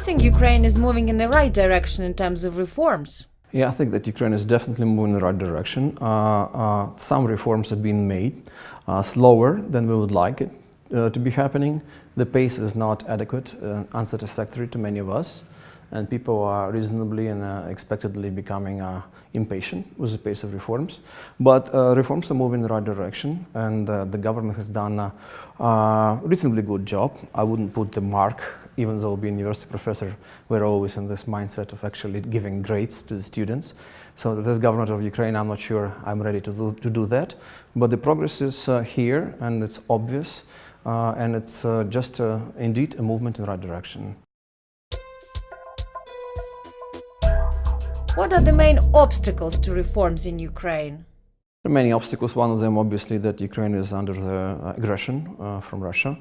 think Ukraine is moving in the right direction in terms of reforms? Yeah, I think that Ukraine is definitely moving in the right direction. Some reforms have been made slower than we would like it to be happening. The pace is not adequate, unsatisfactory to many of us, and people are reasonably and expectedly becoming impatient with the pace of reforms. But reforms are moving in the right direction, and the government has done a reasonably good job. I wouldn't put the mark, even though being a university professor, we're always in this mindset of actually giving grades to the students. So this government of Ukraine, I'm not sure I'm ready to do that. But the progress is here, and it's obvious, and it's just indeed a movement in the right direction. What are the main obstacles to reforms in Ukraine? There are many obstacles. One of them, obviously, that Ukraine is under the aggression from Russia.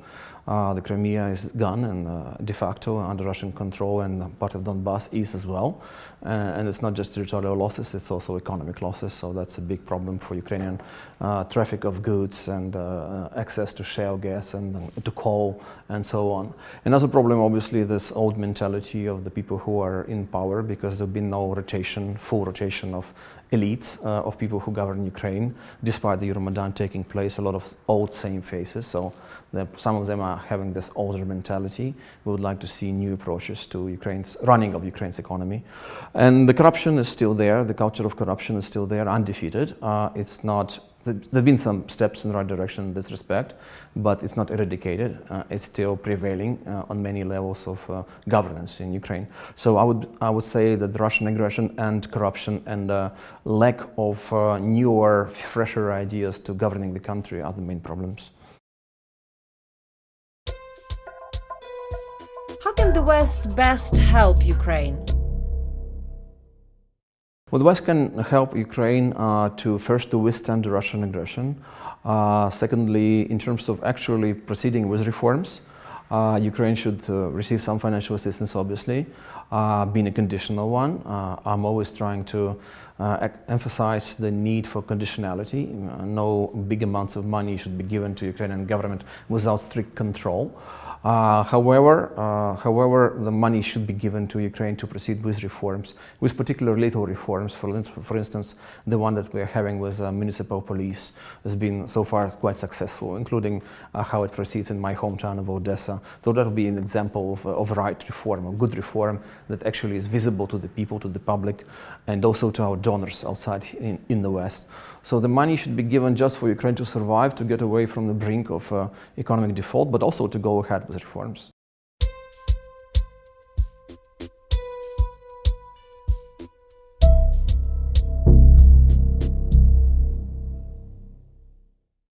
The Crimea is gone and de facto under Russian control, and part of Donbass is as well. And it's not just territorial losses, it's also economic losses, so that's a big problem for Ukrainian traffic of goods and access to shale gas and to coal and so on. Another problem, obviously, this old mentality of the people who are in power, because there's been no rotation, full rotation of elites, of people who govern Ukraine, despite the Euromaidan taking place, a lot of old same faces. So some of them are having this older mentality. We would like to see new approaches to Ukraine's running of Ukraine's economy. And the corruption is still there. The culture of corruption is still there, undefeated. It's not. There have been some steps in the right direction in this respect, but it's not eradicated. It's still prevailing on many levels of governance in Ukraine. So I would say that the Russian aggression and corruption and lack of newer, fresher ideas to governing the country are the main problems. How can the West best help Ukraine? Well, the West can help Ukraine to withstand the Russian aggression. Secondly, in terms of actually proceeding with reforms, Ukraine should receive some financial assistance, obviously, being a conditional one. I'm always trying to emphasize the need for conditionality. No big amounts of money should be given to Ukrainian government without strict control. However, the money should be given to Ukraine to proceed with reforms, with particular little reforms. For instance, the one that we are having with municipal police has been so far quite successful, including how it proceeds in my hometown of Odesa. So that will be an example of right reform, a good reform that actually is visible to the people, to the public, and also to our donors outside in the West. So the money should be given just for Ukraine to survive, to get away from the brink of economic default, but also to go ahead with reforms.